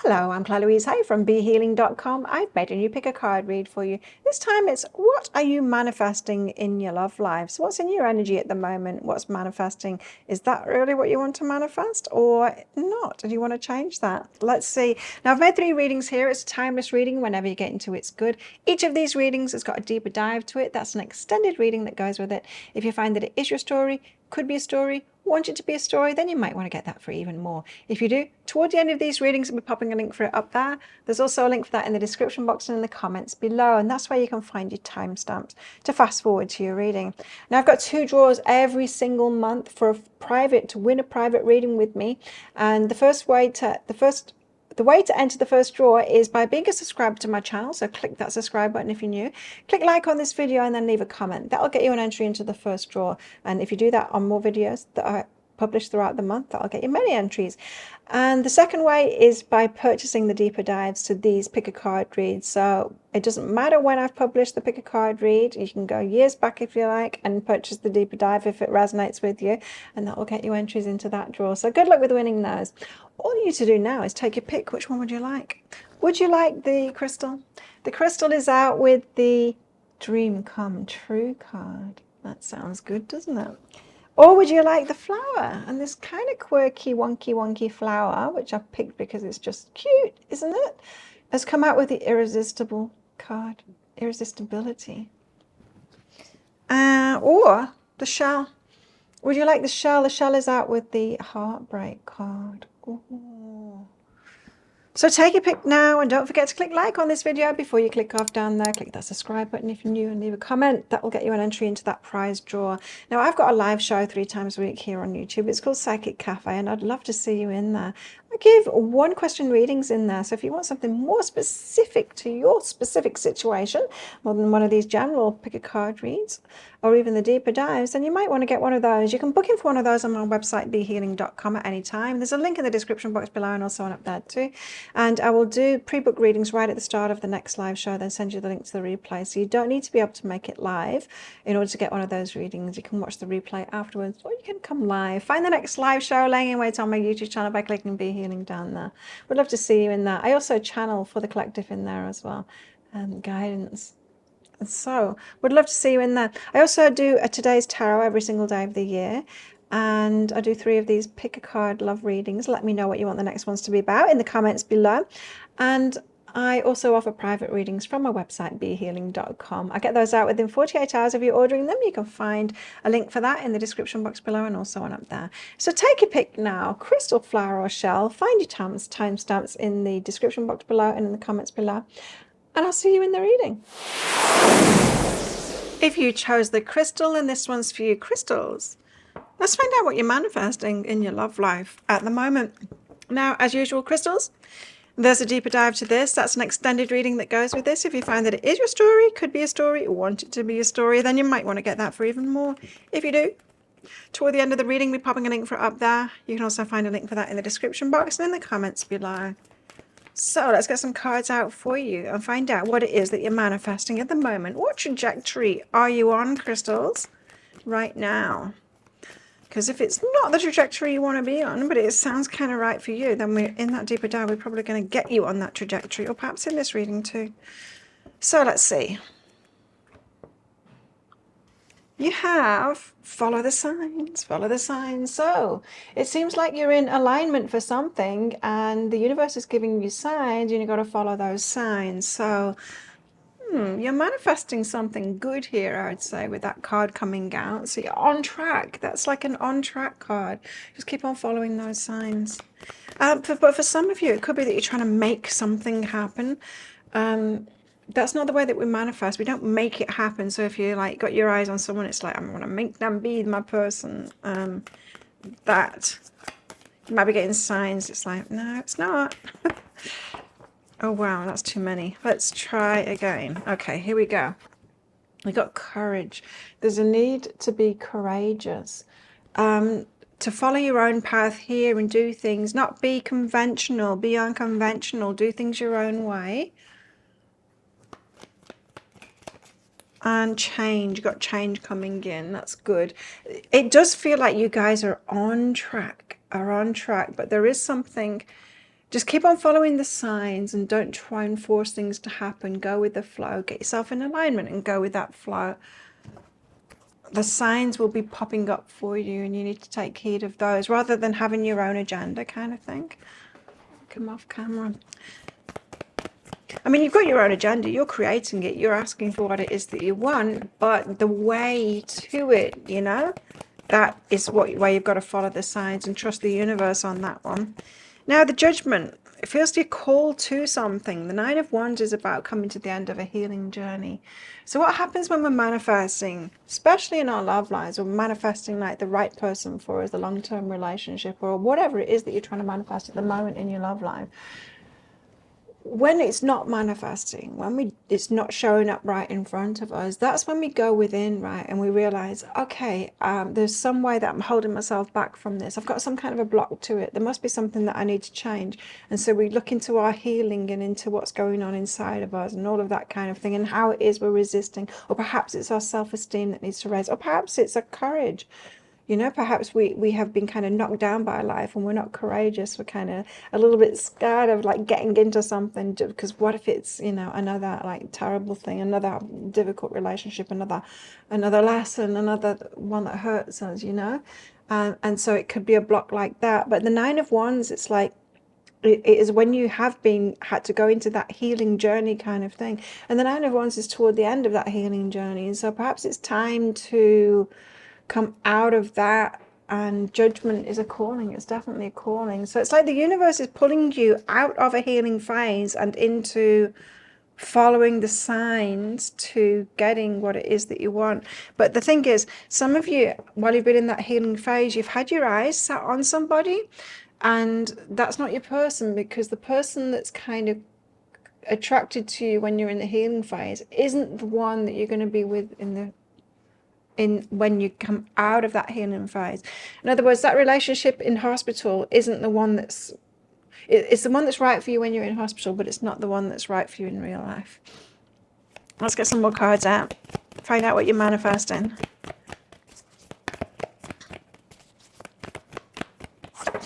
Hello, I'm Claire Louise Hay from BeHealing.com. I've made a new pick a card read for you. This time it's what are you manifesting in your love life? So what's in your energy at the moment? What's manifesting? Is that really what you want to manifest or not? Do you want to change that? Let's see. Now I've made 3 readings here. It's a timeless reading. Whenever you get into it's good. Each of these readings has got a deeper dive to it. That's an extended reading that goes with it. If you find that it is your story, could be a story, want it to be a story, then you might want to get that for even more. If you do, toward the end of these readings, I'll be popping a link for it up there. There's also a link for that in the description box and in the comments below, and that's where you can find your timestamps to fast forward to your reading. Now I've got 2 draws every single month for a private, to win a private reading with me, and the way to enter the first draw is by being a subscriber to my channel, so click that subscribe button if you're new. Click like on this video and then leave a comment. That'll get you an entry into the first draw. And if you do that on more videos that I publish throughout the month, that'll get you many entries. And the second way is by purchasing the deeper dives to these pick a card reads. So it doesn't matter when I've published the pick a card read. You can go years back if you like and purchase the deeper dive if it resonates with you, and that will get you entries into that draw. So good luck with winning those. All you need to do now is take your pick. Which one would you like? Would you like the crystal? The crystal is out with the Dream Come True card. That sounds good, doesn't it? Or would you like the flower? And this kind of quirky, wonky flower, which I've picked because it's just cute, isn't it? Has come out with the irresistible card, irresistibility. Or the shell. Would you like the shell? The shell is out with the heartbreak card. Ooh. So take your pick now, and don't forget to click like on this video before you click off down there. Click that subscribe button if you're new and leave a comment. That will get you an entry into that prize draw. Now I've got a live show 3 times a week here on YouTube. It's called Psychic Cafe, and I'd love to see you in there. I give 1 question readings in there, so if you want something more specific to your specific situation, more than one of these general pick a card reads, or even the deeper dives, then you might want to get one of those. You can book in for one of those on my website, BeHealing.com, at any time. There's a link in the description box below and also on up there too. And I will do pre-book readings right at the start of the next live show, then send you the link to the replay. So you don't need to be able to make it live in order to get one of those readings. You can watch the replay afterwards, or you can come live. Find the next live show laying in wait on my YouTube channel by clicking BeHealing down there. Would love to see you in that. I also channel for the collective in there as well, and guidance. And so would love to see you in there. I also do a today's tarot every single day of the year, and I do 3 of these pick a card love readings. Let me know what you want the next ones to be about in the comments below. And I also offer private readings from my website, BeHealing.com. I get those out within 48 hours of you ordering them. You can find a link for that in the description box below and also on up there. So take your pick now, crystal, flower or shell. Find your timestamps in the description box below and in the comments below. And I'll see you in the reading. If you chose the crystal, and this one's for you crystals, let's find out what you're manifesting in your love life at the moment. Now, as usual, crystals, there's a deeper dive to this. That's an extended reading that goes with this. If you find that it is your story, could be a story, want it to be a story, then you might want to get that for even more. If you do, toward the end of the reading, we'll be popping a link for it up there. You can also find a link for that in the description box and in the comments below. So let's get some cards out for you and find out what it is that you're manifesting at the moment. What trajectory are you on, crystals, right now? Because if it's not the trajectory you want to be on, but it sounds kind of right for you, then we're in that deeper dive. We're probably going to get you on that trajectory, or perhaps in this reading too. So let's see. You have follow the signs, follow the signs. So it seems like you're in alignment for something, and the universe is giving you signs, and you've got to follow those signs. So you're manifesting something good here, I would say, with that card coming out. So you're on track. That's like an on-track card. Just keep on following those signs. But for some of you, it could be that you're trying to make something happen. That's not the way that we manifest. We don't make it happen. So if you like got your eyes on someone, it's like, I'm going to make them be my person. That you might be getting signs. It's like, no, it's not. Oh, wow, that's too many. Let's try again. Okay, here we go. We got courage. There's a need to be courageous, to follow your own path here and do things, not be conventional, be unconventional, do things your own way. And change. You got change coming in. That's good. It does feel like you guys are on track, but there is something just keep on following the signs and don't try and force things to happen. Go with the flow. Get yourself in alignment and go with that flow. The signs will be popping up for you, and you need to take heed of those rather than having your own agenda kind of thing. Come off camera. I mean, you've got your own agenda. You're creating it. You're asking for what it is that you want, but the way to it, you know, that is where you've got to follow the signs and trust the universe on that one. Now, the Judgment. It feels you're called to something. The Nine of Wands is about coming to the end of a healing journey. So what happens when we're manifesting, especially in our love lives, we're manifesting like the right person for us, the long-term relationship, or whatever it is that you're trying to manifest at the moment in your love life. When it's not manifesting, when it's not showing up right in front of us, that's when we go within, right? And we realize, okay, there's some way that I'm holding myself back from this. I've got some kind of a block to it. There must be something that I need to change. And so we look into our healing and into what's going on inside of us and all of that kind of thing and how it is we're resisting. Or perhaps it's our self-esteem that needs to raise. Or perhaps it's our courage. You know, perhaps we have been kind of knocked down by life and we're not courageous. We're kind of a little bit scared of like getting into something, because what if it's, you know, another like terrible thing, another difficult relationship, another lesson, another one that hurts us, you know? And so it could be a block like that. But the Nine of Wands, it's like, it is when you have had to go into that healing journey kind of thing. And the Nine of Wands is toward the end of that healing journey. And so perhaps it's time to come out of that, and Judgment is a calling. It's definitely a calling. So it's like the universe is pulling you out of a healing phase and into following the signs to getting what it is that you want. But the thing is, some of you, while you've been in that healing phase, you've had your eyes set on somebody, and that's not your person, because the person that's kind of attracted to you when you're in the healing phase isn't the one that you're going to be with when you come out of that healing phase. In other words, that relationship in hospital isn't the one it's the one that's right for you when you're in hospital, but it's not the one that's right for you in real life. Let's get some more cards out. Find out what you're manifesting.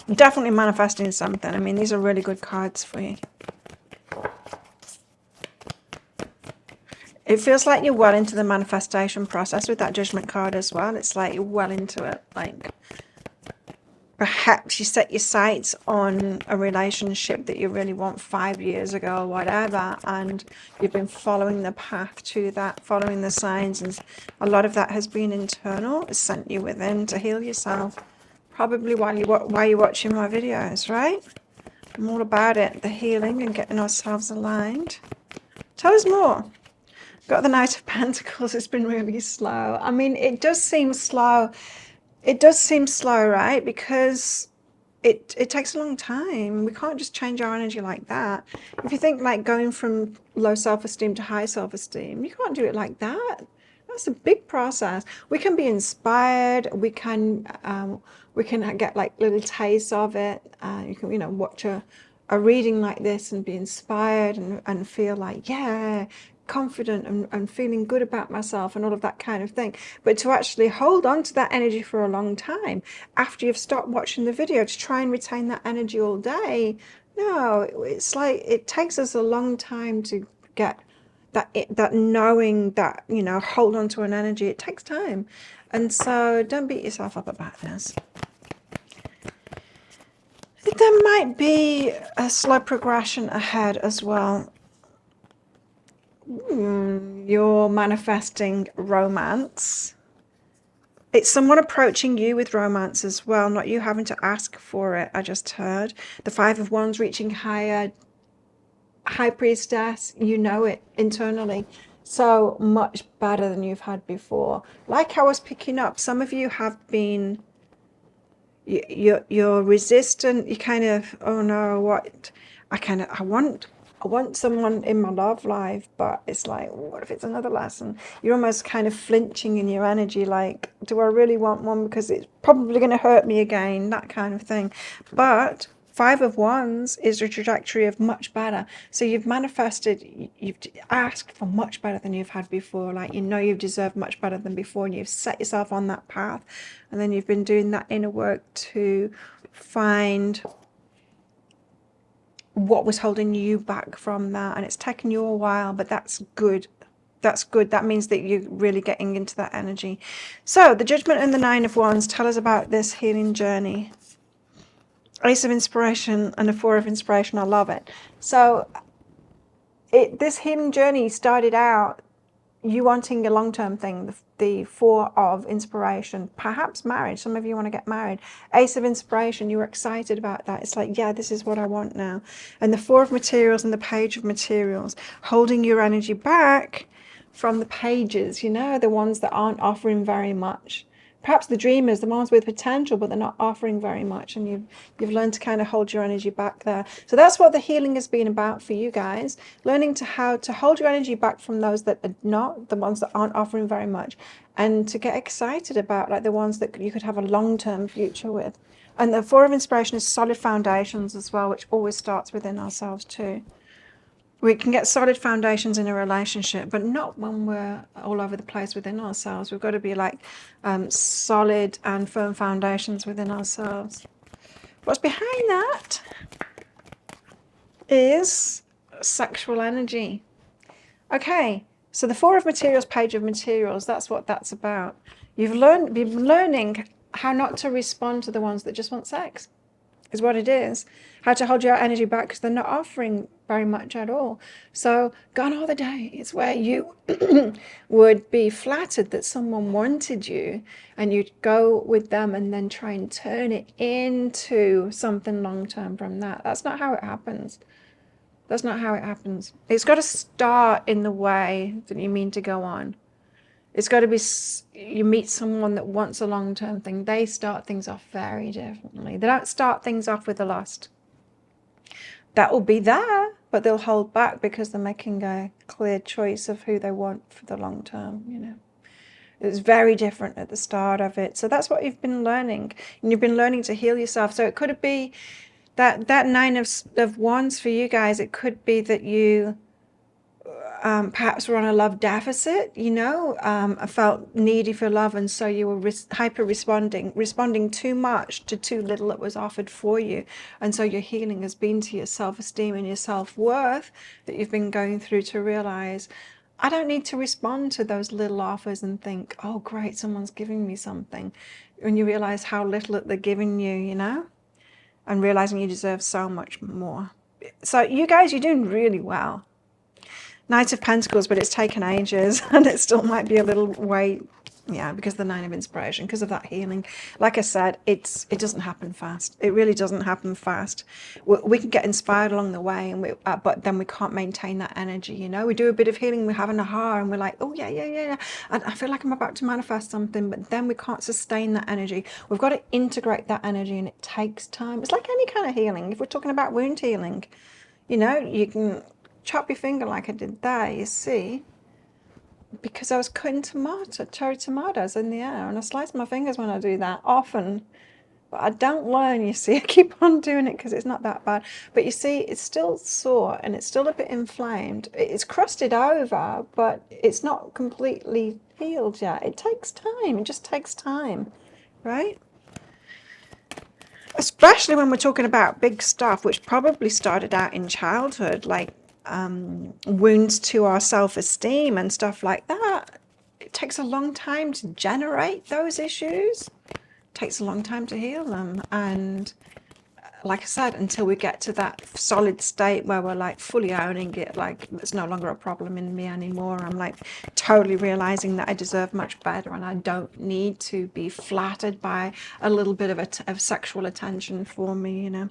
You're definitely manifesting something. I mean, these are really good cards for you. It feels like you're well into the manifestation process with that Judgment card as well. It's like you're well into it. Like perhaps you set your sights on a relationship that you really want 5 years ago or whatever, and you've been following the path to that, following the signs, and a lot of that has been internal. It's sent you within to heal yourself, probably while you're watching my videos, right? I'm all about it, the healing and getting ourselves aligned. Tell us more. Got the Knight of Pentacles. It's been really slow. I mean, it does seem slow. It does seem slow, right? Because it takes a long time. We can't just change our energy like that. If you think like going from low self-esteem to high self-esteem, you can't do it like that. That's a big process. We can be inspired. We can get like little tastes of it. You can, you know, watch a reading like this and be inspired and feel like, yeah, confident and feeling good about myself and all of that kind of thing. But to actually hold on to that energy for a long time after you've stopped watching the video, to try and retain that energy all day, no, it's like it takes us a long time to get that knowing that, you know, hold on to an energy. It takes time. And so don't beat yourself up about this. There might be a slow progression ahead as well. You're manifesting romance. It's someone approaching you with romance as well, not you having to ask for it. I just heard the Five of Wands reaching higher. High Priestess, you know it internally so much better than you've had before. Like I was picking up, some of you have been, you're resistant. You kind of, oh no, what? I want someone in my love life, but it's like, what if it's another lesson? You're almost kind of flinching in your energy, like, do I really want one? Because it's probably going to hurt me again, that kind of thing. But Five of Wands is a trajectory of much better. So you've manifested, you've asked for much better than you've had before. Like, you know, you've deserved much better than before, and you've set yourself on that path. And then you've been doing that inner work to find what was holding you back from that. And it's taken you a while, but that's good. That's good. That means that you're really getting into that energy. So the Judgment and the Nine of Wands tell us about this healing journey. Ace of Inspiration and the Four of Inspiration. I love it. So this healing journey started out you wanting a long-term thing, the Four of Inspiration, perhaps marriage. Some of you want to get married. Ace of Inspiration, you were excited about that. It's like, yeah, this is what I want now. And the Four of Materials and the Page of Materials, holding your energy back from the pages, you know, the ones that aren't offering very much. Perhaps the dreamers, the ones with potential, but they're not offering very much, and you've learned to kind of hold your energy back there. So that's what the healing has been about for you guys, learning to how to hold your energy back from those that are not, the ones that aren't offering very much, and to get excited about like the ones that you could have a long-term future with. And the Four of Inspiration is solid foundations as well, which always starts within ourselves too. We can get solid foundations in a relationship, but not when we're all over the place within ourselves. We've got to be like solid and firm foundations within ourselves. What's behind that is sexual energy. Okay, so the Four of Materials, Page of Materials, that's what that's about. You've been learning how not to respond to the ones that just want sex. Is what it is. How to hold your energy back because they're not offering very much at all. So gone are the days where you would be flattered that someone wanted you and you'd go with them and then try and turn it into something long-term from that. That's not how it happens. That's not how it happens. It's got to start in the way that you mean to go on. It's got to be, you meet someone that wants a long-term thing. They start things off very differently. They don't start things off with a lust. That will be there, but they'll hold back because they're making a clear choice of who they want for the long term, you know. It's very different at the start of it. So that's what you've been learning. And you've been learning to heal yourself. So it could be that Nine of Wands for you guys, it could be that you perhaps were on a love deficit, you know, felt needy for love, and so you were hyper responding too much to too little that was offered for you. And so your healing has been to your self-esteem and your self-worth that you've been going through to realize, I don't need to respond to those little offers and think, oh great, someone's giving me something. When you realize how little they're giving you, you know, and realizing you deserve so much more. So you guys, you're doing really well. Knight of Pentacles, but it's taken ages and it still might be a little way, yeah, because of the Nine of Inspiration, because of that healing. Like I said, it doesn't happen fast. It really doesn't happen fast. We can get inspired along the way, and but then we can't maintain that energy, you know. We do a bit of healing, we have an aha, and we're like, oh yeah. And I feel like I'm about to manifest something, but then we can't sustain that energy. We've got to integrate that energy, and it takes time. It's like any kind of healing. If we're talking about wound healing, you know, you can chop your finger like I did there, you see, because I was cutting cherry tomatoes in the air, and I slice my fingers when I do that often, but I don't learn, you see. I keep on doing it because it's not that bad, but you see, it's still sore and it's still a bit inflamed. It's crusted over, but it's not completely healed yet. It takes time. It just takes time, right? Especially when we're talking about big stuff, which probably started out in childhood, like wounds to our self-esteem and stuff like that. It takes a long time to generate those issues. It takes a long time to heal them. And like I said, until we get to that solid state where we're like fully owning it, like it's no longer a problem in me anymore. I'm like totally realizing that I deserve much better and I don't need to be flattered by a little bit of sexual attention for me, you know.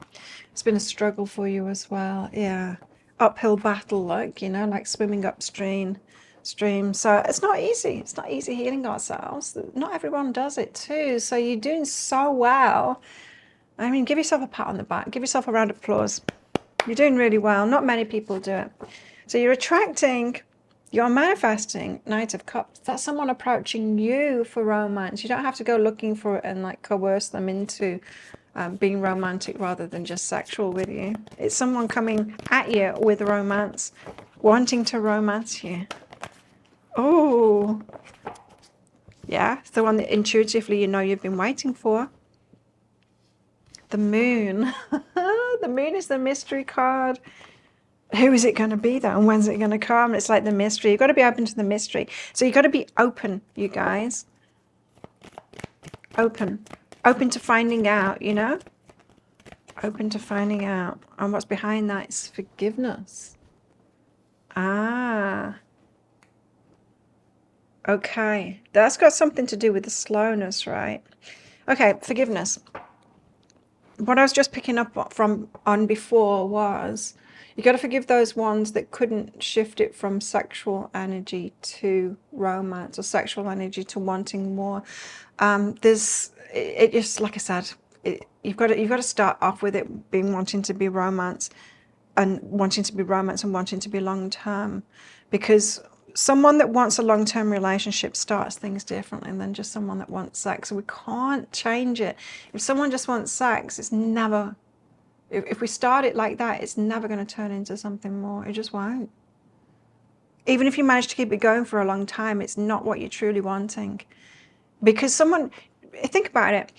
It's been a struggle for you as well. Yeah. Uphill battle, like, you know, like swimming upstream. So it's not easy. It's not easy healing ourselves. Not everyone does it too. So you're doing so well. I mean, give yourself a pat on the back. Give yourself a round of applause. You're doing really well. Not many people do it. So you're manifesting Knight of Cups. That's someone approaching you for romance. You don't have to go looking for it and like coerce them into being romantic rather than just sexual with you. It's someone coming at you with romance, wanting to romance you. Oh, yeah, it's the one that intuitively you know you've been waiting for. The moon. The The moon is the mystery card. Who is it going to be, though? And when's it going to come? It's like the mystery. You've got to be open to the mystery. So you've got to be open, you guys. Open. Open to finding out, you know? Open to finding out. And what's behind that is forgiveness. Ah. Okay. That's got something to do with the slowness, right? Okay, forgiveness. What I was just picking up on before was you got to forgive those ones that couldn't shift it from sexual energy to romance or sexual energy to wanting more. It just, like I said, you've got to start off with it being wanting to be romance and wanting to be long term, because someone that wants a long-term relationship starts things differently than just someone that wants sex. So we can't change it. If someone just wants sex, it's never, if we start it like that, it's never going to turn into something more. It just won't. Even if you manage to keep it going for a long time, it's not what you're truly wanting. Because someone, think about it,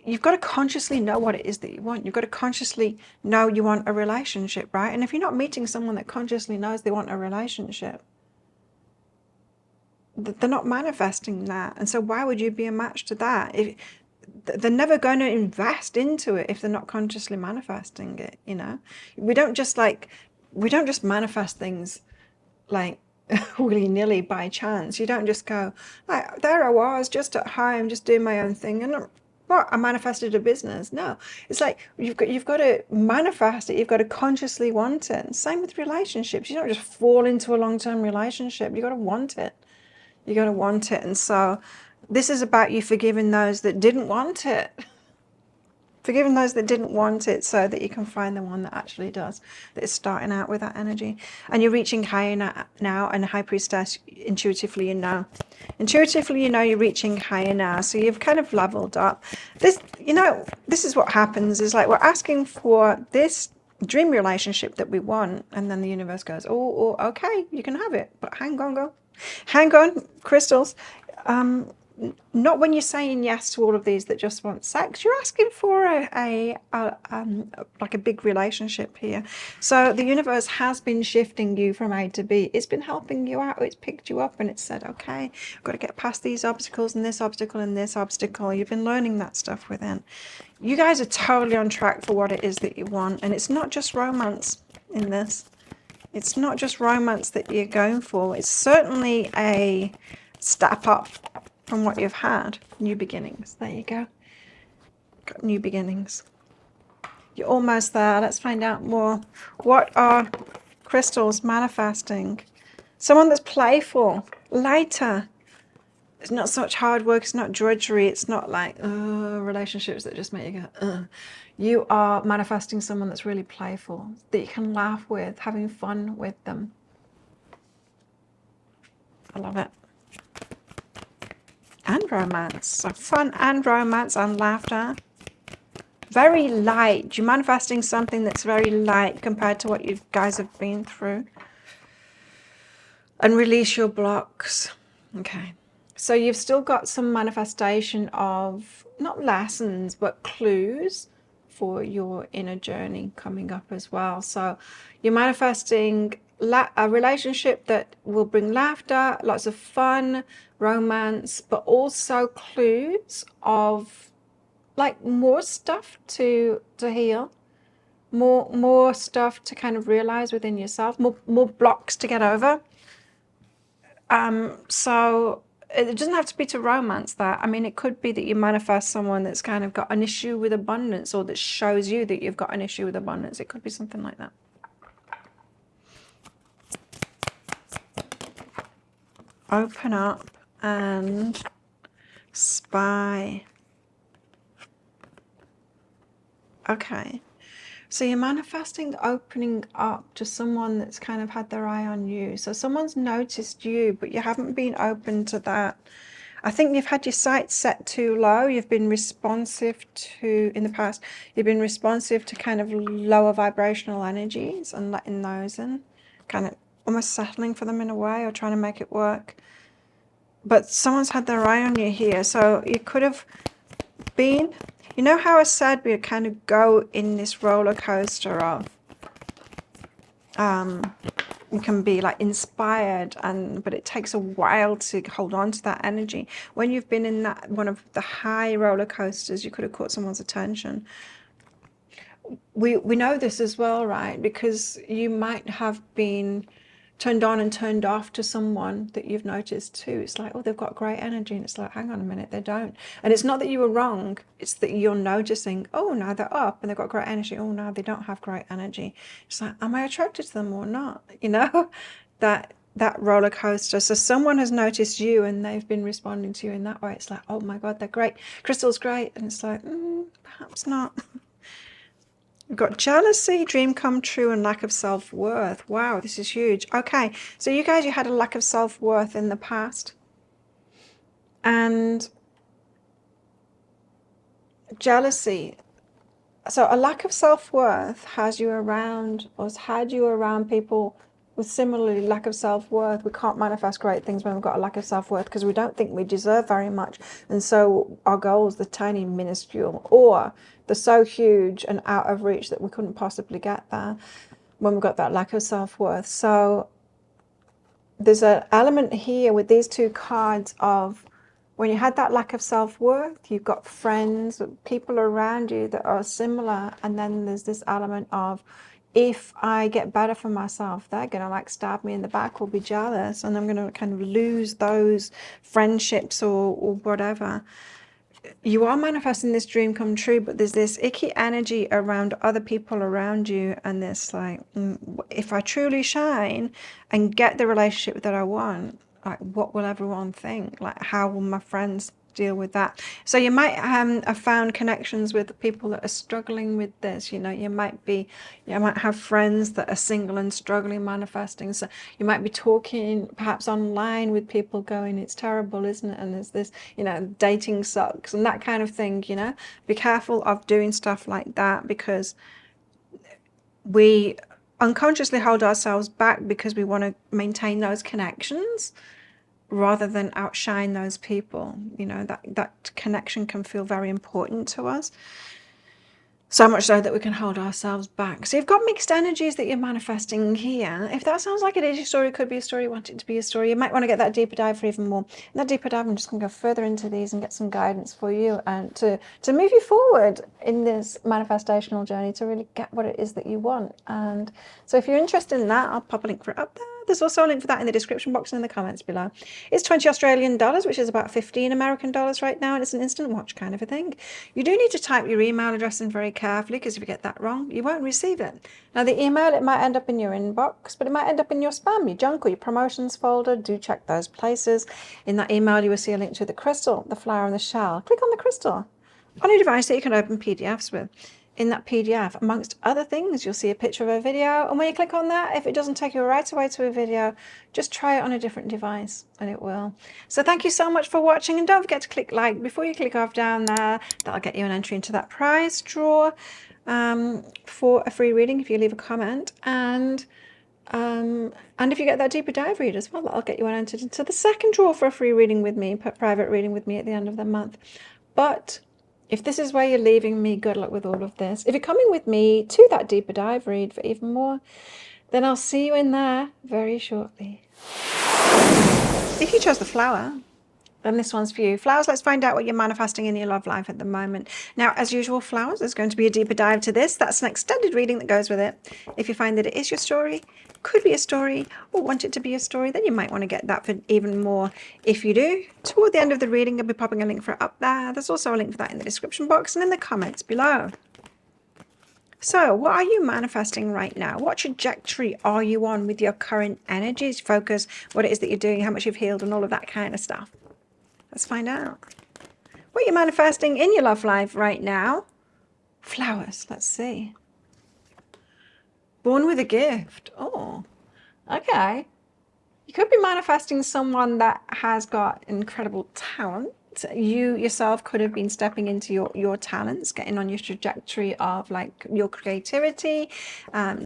you've got to consciously know what it is that you want. You've got to consciously know you want a relationship, right? And if you're not meeting someone that consciously knows they want a relationship, they're not manifesting that. And so why would you be a match to that? They're never going to invest into it if they're not consciously manifesting it, you know? We don't just manifest things like willy-nilly by chance. You don't just go, like, there I was, just at home, just doing my own thing, and I manifested a business. No, it's like you've got to manifest it. You've got to consciously want it. And same with relationships. You don't just fall into a long-term relationship. You got to want it. You got to want it. And so this is about you forgiving those that didn't want it. Forgiving those that didn't want it so that you can find the one that actually does, that is starting out with that energy. And you're reaching higher now, and High Priestess, intuitively you know. Intuitively you know you're reaching higher now. So you've kind of leveled up. This is what happens, is like we're asking for this dream relationship that we want, and then the universe goes, oh, okay, you can have it, but hang on, crystals. Not when you're saying yes to all of these that just want sex. You're asking for like a big relationship here. So the universe has been shifting you from A to B. It's been helping you out. It's picked you up and it's said, okay, I've got to get past these obstacles and this obstacle and this obstacle. You've been learning that stuff within. You guys are totally on track for what it is that you want. And it's not just romance in this. It's not just romance that you're going for. It's certainly a step up from what you've had. New beginnings. There you go. Got new beginnings. You're almost there. Let's find out more. What are crystals manifesting? Someone that's playful, lighter. It's not such hard work. It's not drudgery. It's not like relationships that just make you go. You are manifesting someone that's really playful, that you can laugh with, having fun with them. I love it. And romance. So fun and romance and laughter. Very light. You're manifesting something that's very light compared to what you guys have been through. And release your blocks. Okay. So you've still got some manifestation of, not lessons, but clues for your inner journey coming up as well. So you're manifesting a relationship that will bring laughter, lots of fun, romance, but also clues of like more stuff to heal, more stuff to kind of realize within yourself, more blocks to get over. So it doesn't have to be to romance that. I mean, it could be that you manifest someone that's kind of got an issue with abundance, or that shows you that you've got an issue with abundance. It could be something like that. Open up and spy. Okay. So you're manifesting opening up to someone that's kind of had their eye on you. So someone's noticed you, but you haven't been open to that. I think you've had your sights set too low. You've been responsive to, in the past, you've been responsive to kind of lower vibrational energies and letting those in, kind of almost settling for them in a way, or trying to make it work. But someone's had their eye on you here. So you could have been, You know how I said we kind of go in this roller coaster of we can be like inspired, but it takes a while to hold on to that energy. When you've been in that one of the high roller coasters, you could have caught someone's attention. We know this as well, right? Because you might have been turned on and turned off to someone that you've noticed too. It's like, oh, they've got great energy, and it's like, hang on a minute, they don't. And it's not that you were wrong, it's that you're noticing, oh, now they're up and they've got great energy, oh, now they don't have great energy. It's like, am I attracted to them or not? You know, that roller coaster. So someone has noticed you and they've been responding to you in that way. It's like, oh my god, they're great, Crystal's great. And it's like, perhaps not. We've got jealousy, dream come true, and lack of self-worth. Wow, this is huge. Okay, so you guys, you had a lack of self-worth in the past. And jealousy. So a lack of self-worth has you around, or has had you around people with similarly lack of self-worth. We can't manifest great things when we've got a lack of self-worth because we don't think we deserve very much. And so our goals, they're tiny, minuscule, or they're so huge and out of reach that we couldn't possibly get there when we've got that lack of self-worth. So there's an element here with these two cards of when you had that lack of self-worth, you've got friends, people around you that are similar. And then there's this element of, if I get better for myself, they're going to like stab me in the back or be jealous. And I'm going to kind of lose those friendships or whatever. You are manifesting this dream come true, but there's this icky energy around other people around you. And this like, if I truly shine and get the relationship that I want, like, what will everyone think? Like, how will my friends deal with that? So you might have found connections with people that are struggling with this. You know, you might have friends that are single and struggling manifesting. So you might be talking perhaps online with people going, it's terrible, isn't it? And there's this, you know, dating sucks and that kind of thing. You know, be careful of doing stuff like that, because we unconsciously hold ourselves back because we want to maintain those connections rather than outshine those people. You know, that connection can feel very important to us. So much so that we can hold ourselves back. So you've got mixed energies that you're manifesting here. If that sounds like it is your story, could be a story, you want it to be a story, you might want to get that deeper dive for even more. In that deeper dive, I'm just going to go further into these and get some guidance for you and to move you forward in this manifestational journey to really get what it is that you want. And so if you're interested in that, I'll pop a link for it up there. There's also a link for that in the description box and in the comments below. It's 20 Australian dollars, which is about 15 American dollars right now, and it's an instant watch kind of a thing. You do need to type your email address in very carefully, because if you get that wrong, you won't receive it. Now, the email, it might end up in your inbox, but it might end up in your spam, your junk, or your promotions folder. Do check those places. In that email, you will see a link to the crystal, the flower, and the shell. Click on the crystal on your device that you can open PDFs with. In that PDF, amongst other things, you'll see a picture of a video, and when you click on that, if it doesn't take you right away to a video, just try it on a different device and it will. So thank you so much for watching, and don't forget to click like before you click off down there. That'll get you an entry into that prize draw for a free reading if you leave a comment, and if you get that deeper dive read as well, that'll get you entered into the second draw for a free reading with me, private reading with me at the end of the month. But if this is where you're leaving me, good luck with all of this. If you're coming with me to that deeper dive read for even more, then I'll see you in there very shortly. If you chose the flower, then this one's for you. Flowers, let's find out what you're manifesting in your love life at the moment. Now, as usual, flowers, there's going to be a deeper dive to this. That's an extended reading that goes with it. If you find that it is your story, could be a story, or want it to be a story, then you might want to get that for even more. If you do, toward the end of the reading, I'll be popping a link for it up there. There's also a link for that in the description box and in the comments below. So what are you manifesting right now? What trajectory are you on with your current energies, focus, what it is that you're doing, how much you've healed, and all of that kind of stuff? Let's find out. What you're manifesting in your love life right now. Flowers, let's see. Born with a gift. Oh, okay. You could be manifesting someone that has got incredible talent. You yourself could have been stepping into your talents, getting on your trajectory of like your creativity,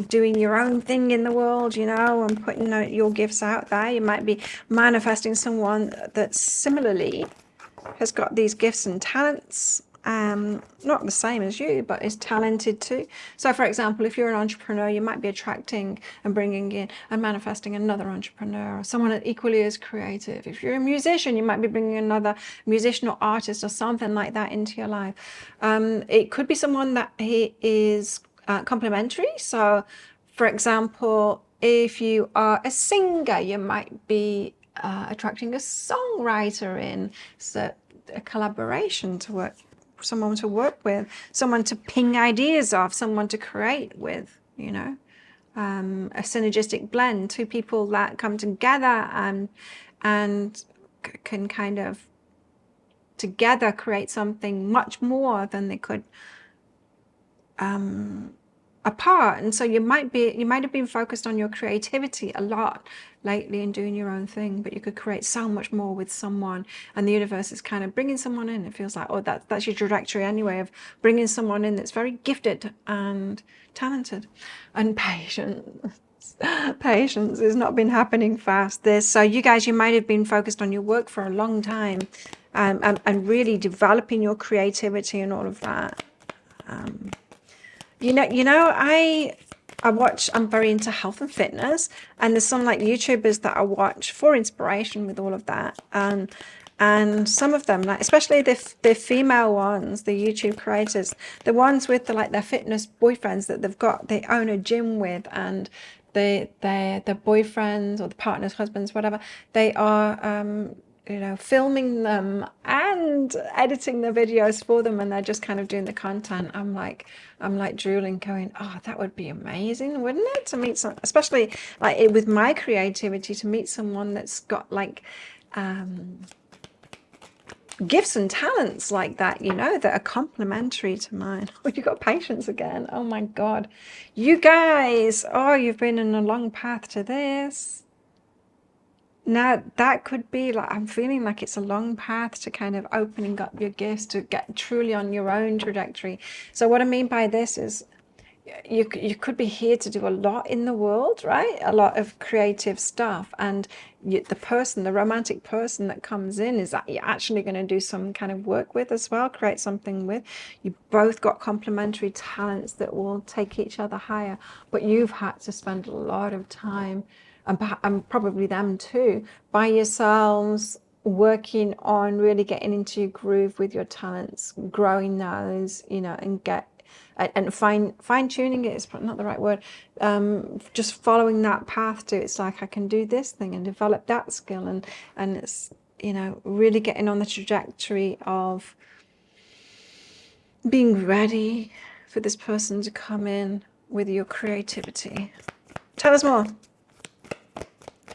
doing your own thing in the world, you know, and putting your gifts out there. You might be manifesting someone that similarly has got these gifts and talents, not the same as you, but is talented too. So for example, if you're an entrepreneur, you might be attracting and bringing in and manifesting another entrepreneur or someone that equally as creative. If you're a musician, you might be bringing another musician or artist or something like that into your life. It could be someone that he is complementary. So for example, if you are a singer, you might be attracting a songwriter in, so a collaboration to work, someone to work with, someone to ping ideas off, someone to create with, you know, a synergistic blend, two people that come together and can kind of together create something much more than they could apart. And so you might have been focused on your creativity a lot lately and doing your own thing, but you could create so much more with someone, and the universe is kind of bringing someone in. It feels like, oh, that's your trajectory anyway, of bringing someone in that's very gifted and talented and patient. Patience has not been happening fast. So you guys, you might have been focused on your work for a long time, and really developing your creativity and all of that. I'm very into health and fitness, and there's some like YouTubers that I watch for inspiration with all of that. And some of them, like especially the female ones, the YouTube creators, the ones with their fitness boyfriends that they own a gym with, and their boyfriends or the partners, husbands, whatever, they are filming them and editing the videos for them, and they're just kind of doing the content. I'm like drooling, going, oh, that would be amazing, wouldn't it, to meet some, especially like with my creativity, to meet someone that's got like gifts and talents like that, that are complementary to mine. Oh, you got patience again. Oh my God, you guys, oh, you've been in a long path to this. Now, that could be like, I'm feeling like it's a long path to kind of opening up your gifts to get truly on your own trajectory. So what I mean by this is you could be here to do a lot in the world, right? A lot of creative stuff. And the romantic person that comes in is that you're actually going to do some kind of work with as well, create something with. You both got complementary talents that will take each other higher, but you've had to spend a lot of time, and probably them too, by yourselves, working on really getting into your groove with your talents, growing those, and fine tuning it is not the right word. Just following that path to, it's like I can do this thing and develop that skill, and it's really getting on the trajectory of being ready for this person to come in with your creativity. Tell us more.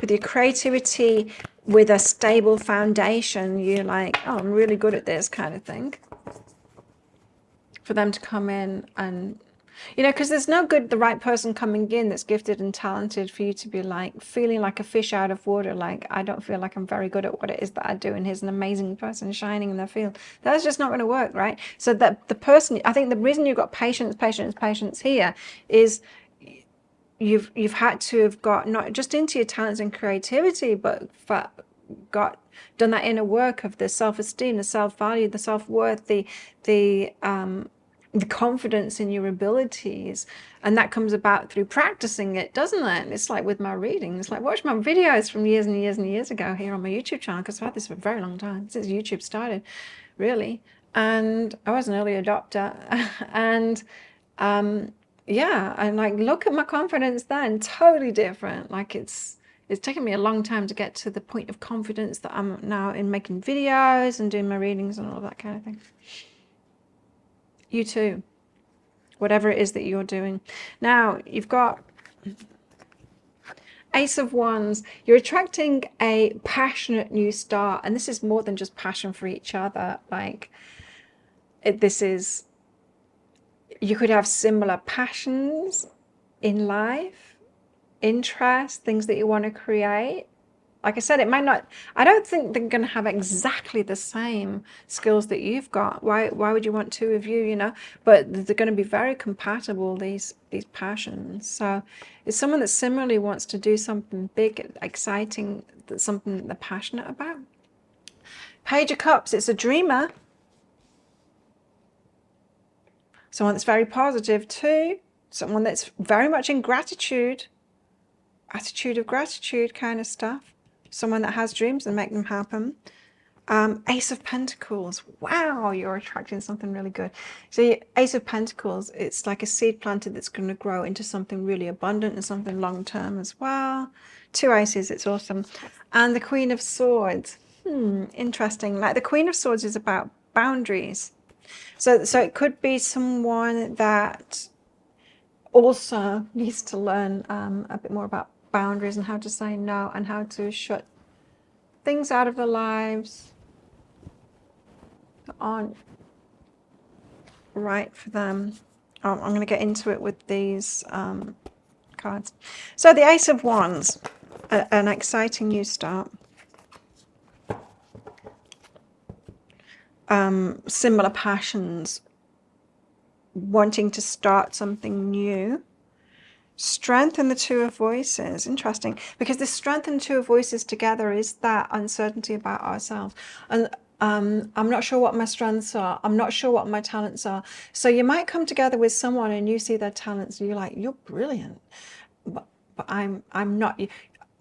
With your creativity, with a stable foundation, you're like, oh, I'm really good at this kind of thing. For them to come in and, because there's no good the right person coming in that's gifted and talented for you to be like feeling like a fish out of water, like I don't feel like I'm very good at what it is that I do, and here's an amazing person shining in their field. That's just not going to work, right? So that the person, I think the reason you've got patience here is you've had to have got not just into your talents and creativity, but done that inner work of the self-esteem, the self-value, the self-worth, the confidence in your abilities, and that comes about through practicing it, doesn't it? It's like with my readings, like watch my videos from years and years and years ago here on my YouTube channel, because I've had this for a very long time, since YouTube started, really, and I was an early adopter, and yeah, and like look at my confidence then, totally different. Like it's taken me a long time to get to the point of confidence that I'm now in making videos and doing my readings and all that kind of thing. You too, whatever it is that you're doing. Now you've got Ace of Wands. You're attracting a passionate new start, and this is more than just passion for each other. Like this is, you could have similar passions in life, interests, things that you want to create. Like I said, it might not, I don't think they're going to have exactly the same skills that you've got. Why would you want two of you, But they're going to be very compatible, these passions. So it's someone that similarly wants to do something big, exciting, something that they're passionate about. Page of Cups, it's a dreamer. someone that's very positive too, someone that's very much in gratitude, attitude of gratitude kind of stuff, someone that has dreams and make them happen. Ace of Pentacles. Wow, you're attracting something really good. So Ace of Pentacles, it's like a seed planted that's going to grow into something really abundant and something long-term as well. 2 aces, it's awesome. And the Queen of Swords. Interesting. Like the Queen of Swords is about boundaries. So it could be someone that also needs to learn a bit more about boundaries and how to say no and how to shut things out of their lives that aren't right for them. I'm going to get into it with these cards. So the Ace of Wands, an exciting new start. Similar passions, wanting to start something new. Strength and the 2 of Voices. Interesting, because the strength and 2 of Voices together is that uncertainty about ourselves. And I'm not sure what my strengths are. I'm not sure what my talents are. So you might come together with someone and you see their talents and you're like, you're brilliant, but I'm not.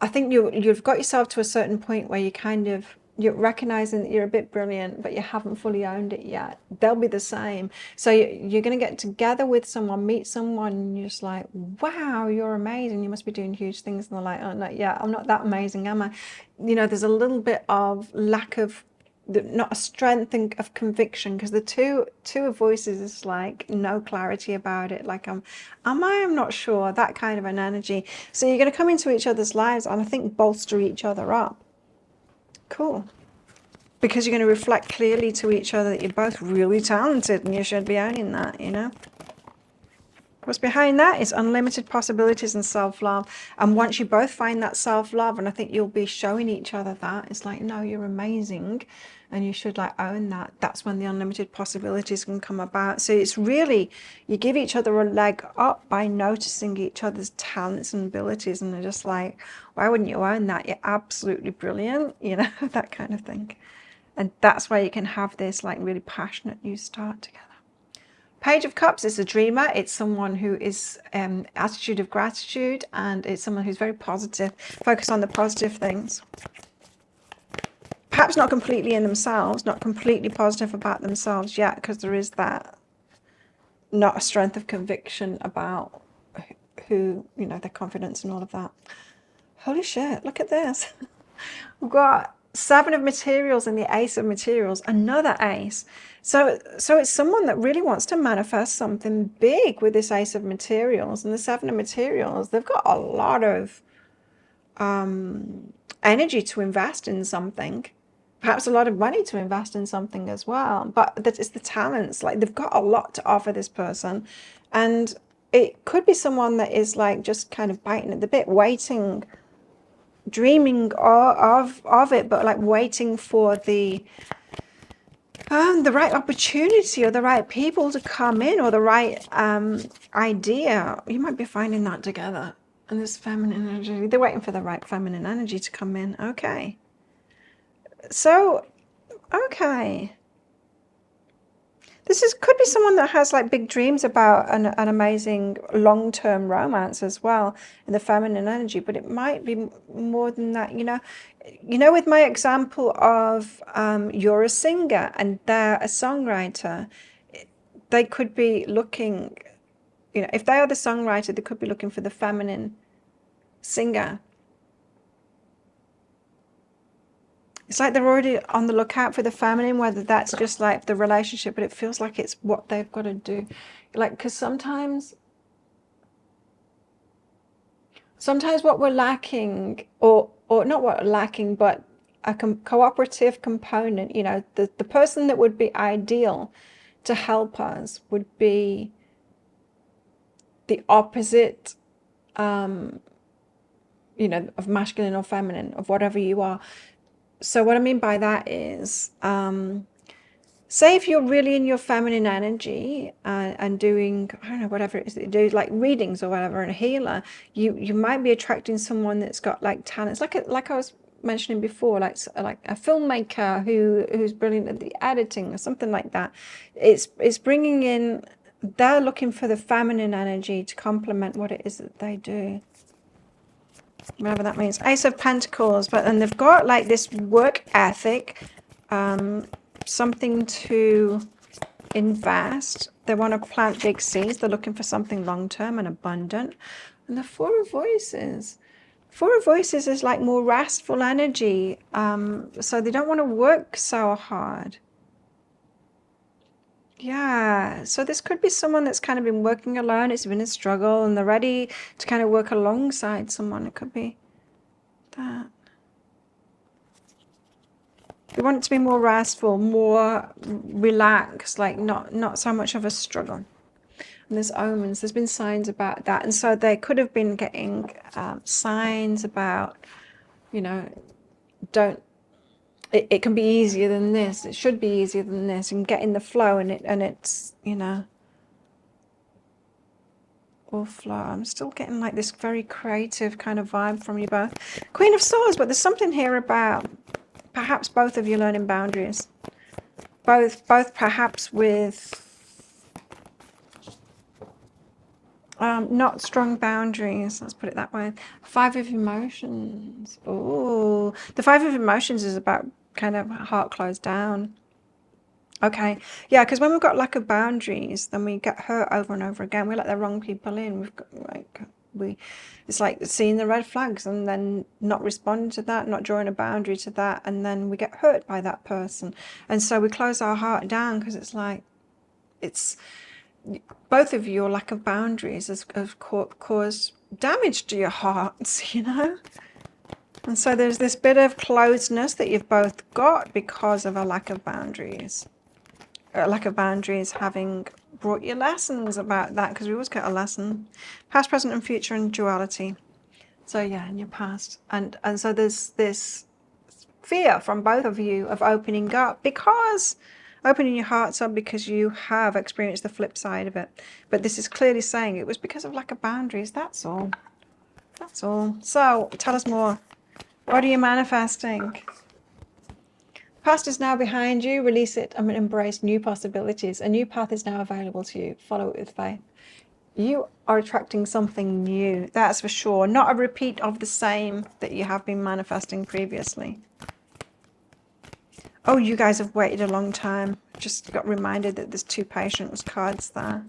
I think you've got yourself to a certain point where you're recognizing that you're a bit brilliant, but you haven't fully owned it yet. They'll be the same. So you're going to get together with someone, meet someone, and you're just like, wow, you're amazing. You must be doing huge things. And they're like, oh, no, yeah, I'm not that amazing, am I? There's a little bit of lack of, not a strength of conviction, because the two of Voices is like no clarity about it. Like, I'm not sure, that kind of an energy. So you're going to come into each other's lives and I think bolster each other up. Cool. Because you're going to reflect clearly to each other that you're both really talented and you should be owning that, What's behind that is unlimited possibilities and self-love. And once you both find that self-love, and I think you'll be showing each other that, it's like, no, you're amazing and you should own that. That's when the unlimited possibilities can come about. So it's really, you give each other a leg up by noticing each other's talents and abilities, and they're just like, why wouldn't you own that? You're absolutely brilliant, that kind of thing. And that's why you can have this really passionate new start together. Page of Cups is a dreamer. It's someone who is attitude of gratitude, and it's someone who's very positive, focus on the positive things. Perhaps not completely in themselves, not completely positive about themselves yet, because there is that not a strength of conviction about who, their confidence and all of that. Holy shit, look at this. We've got 7 of Materials and the Ace of Materials, another ace. So it's someone that really wants to manifest something big with this Ace of Materials. And the 7 of Materials, they've got a lot of energy to invest in something. Perhaps a lot of money to invest in something as well. But it's the talents. They've got a lot to offer this person. And it could be someone that is just kind of biting at the bit, waiting, dreaming of it, but waiting for the right opportunity or the right people to come in, or the right idea. You might be finding that together. And this feminine energy, they're waiting for the right feminine energy to come in. Okay. So, okay. This could be someone that has big dreams about an amazing long-term romance as well in the feminine energy, but it might be more than that. With my example of you're a singer and they're a songwriter, they could be looking, if they are the songwriter, they could be looking for the feminine singer. It's they're already on the lookout for the feminine, whether that's just the relationship, but it feels like it's what they've got to do. Because sometimes what we're lacking, or not what we're lacking, but a cooperative component, the person that would be ideal to help us would be the opposite, of masculine or feminine, of whatever you are. So what I mean by that is, say if you're really in your feminine energy and doing, I don't know, whatever it is that you do, readings or whatever, and a healer, you might be attracting someone that's got talents, like I was mentioning before, like a filmmaker who's brilliant at the editing or something like that. It's bringing in they're looking for the feminine energy to complement what it is that they do. Whatever that means. Ace of Pentacles, but then they've got like this work ethic, something to invest. They want to plant big seeds. They're looking for something long-term and abundant. And the Four of Voices. Four of Voices is like more restful energy. So they don't want to work so hard. Yeah, so this could be someone that's kind of been working alone. It's been a struggle and they're ready to kind of work alongside someone. It could be that. We want it to be more restful, more relaxed, like not so much of a struggle. And there's omens, there's been signs about that. And so they could have been getting signs about, you know, it can be easier than this. It should be easier than this, and get in the flow, and it's, you know, all flow. I'm still getting like this very creative kind of vibe from you both. Queen of Swords, but there's something here about perhaps both of you learning boundaries. Both perhaps with not strong boundaries, let's put it that way. Five of Emotions. Oh, the Five of Emotions is about kind of heart closed down. Okay, yeah, because when we've got lack of boundaries, then we get hurt over and over again. We let the wrong people in. We've got like it's like seeing the red flags and then not responding to that, not drawing a boundary to that, and then we get hurt by that person, and so we close our heart down because it's like both of your lack of boundaries has caused damage to your hearts, you know. And so there's this bit of closeness that you've both got because of a lack of boundaries. Lack of boundaries having brought you lessons about that, because we always get a lesson. Past, present and future and duality. So yeah, in your past. And so there's this fear from both of you of opening up, because opening your hearts up, because you have experienced the flip side of it. But this is clearly saying it was because of lack of boundaries. That's all. That's all. So tell us more. What are you manifesting? Past is now behind you. Release it and embrace new possibilities. A new path is now available to you. Follow it with faith. You are attracting something new, that's for sure. Not a repeat of the same that you have been manifesting previously. Oh, you guys have waited a long time. Just got reminded that there's two Patience cards there.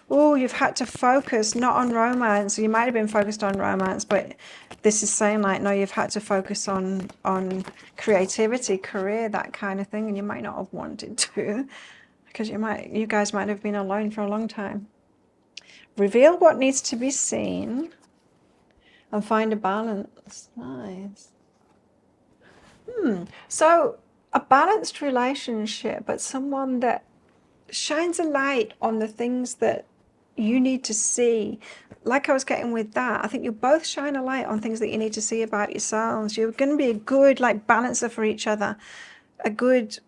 Oh, you've had to focus not on romance. You might have been focused on romance, but this is saying like, no, you've had to focus on creativity, career, that kind of thing, and you might not have wanted to, because you guys might have been alone for a long time. Reveal what needs to be seen and find a balance. Nice. So a balanced relationship, but someone that shines a light on the things that you need to see. Like I was getting with that, I think you both shine a light on things that you need to see about yourselves. You're going to be a good like balancer for each other, a good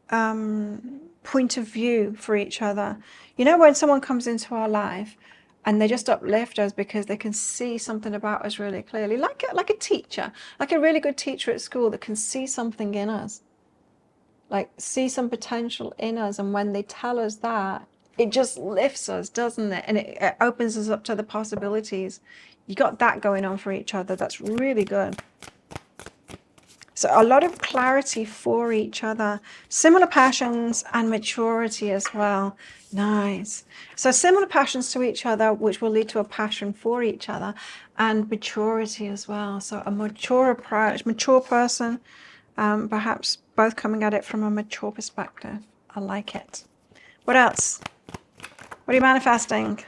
point of view for each other. You know, when someone comes into our life and they just uplift us because they can see something about us really clearly, like a teacher, like a really good teacher at school that can see something in us, like see some potential in us, and when they tell us that, it just lifts us, doesn't it? And it opens us up to the possibilities. You got that going on for each other. That's really good. So a lot of clarity for each other. Similar passions and maturity as well. Nice. So similar passions to each other, which will lead to a passion for each other, and maturity as well. So a mature approach, mature person, perhaps both coming at it from a mature perspective. I like it. What else? What are you manifesting?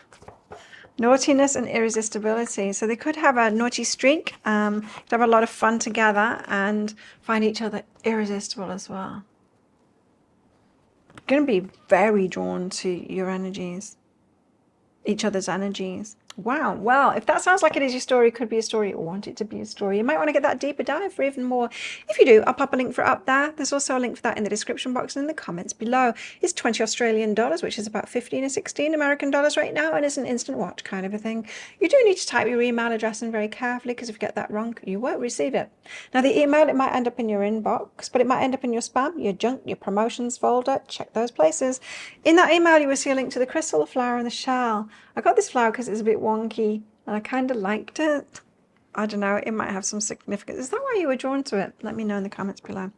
Naughtiness and irresistibility. So they could have a naughty streak, could have a lot of fun together and find each other irresistible as well. Going to be very drawn to your energies, each other's energies. Wow. Well, if that sounds like it is your story, could be a story, or want it to be a story, you might want to get that deeper dive for even more. If you do, I'll pop a link for it up there. There's also a link for that in the description box and in the comments below. It's 20 Australian dollars, which is about 15 or 16 American dollars right now, and it's an instant watch kind of a thing. You do need to type your email address in very carefully, because if you get that wrong, you won't receive it. Now, the email, it might end up in your inbox, but it might end up in your spam, your junk, your promotions folder. Check those places. In that email, you will see a link to the crystal, the flower, and the shell. I got this flower because it's a bit wonky, and I kind of liked it. I don't know, it might have some significance. Is that why you were drawn to it? Let me know in the comments below.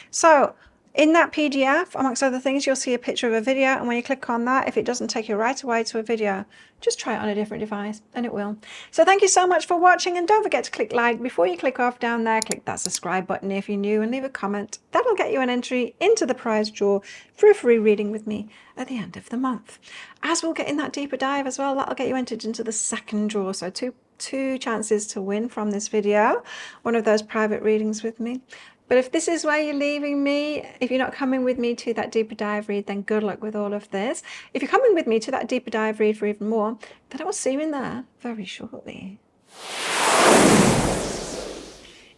So in that PDF, amongst other things, you'll see a picture of a video, and when you click on that, if it doesn't take you right away to a video, just try it on a different device and it will. So thank you so much for watching, and don't forget to click like before you click off down there. Click that subscribe button if you're new, and leave a comment. That'll get you an entry into the prize draw for a free reading with me at the end of the month. As we'll get in that deeper dive as well, that'll get you entered into the second draw. So two chances to win from this video, one of those private readings with me. But if this is where you're leaving me, if you're not coming with me to that deeper dive read, then good luck with all of this. If you're coming with me to that deeper dive read for even more, then I will see you in there very shortly.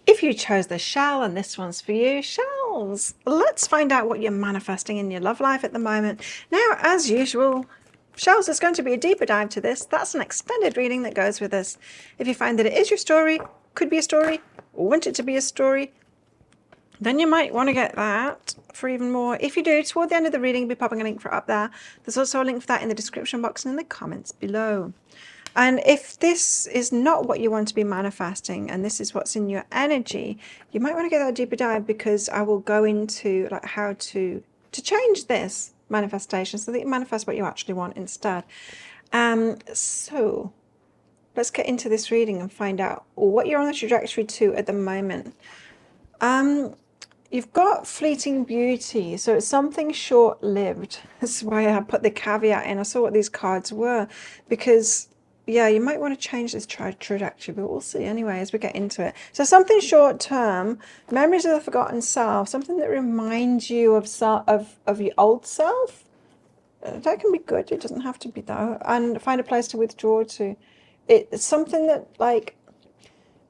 If you chose the shell and this one's for you, shells, let's find out what you're manifesting in your love life at the moment. Now, as usual, shells, there's going to be a deeper dive to this. That's an extended reading that goes with this. If you find that it is your story, could be a story, or want it to be a story, then you might want to get that for even more. If you do, toward the end of the reading, I'll be popping a link for it up there. There's also a link for that in the description box and in the comments below. And if this is not what you want to be manifesting, and this is what's in your energy, you might want to get that deeper dive, because I will go into like how to change this manifestation so that you manifest what you actually want instead. So let's get into this reading and find out what you're on the trajectory to at the moment. You've got fleeting beauty, so it's something short-lived. That's why I put the caveat in. I saw what these cards were, because yeah, you might want to change this trajectory, but we'll see anyway as we get into it. So something short-term, memories of the forgotten self, something that reminds you of your old self. That can be good. It doesn't have to be though. And find a place to withdraw to. It's something that like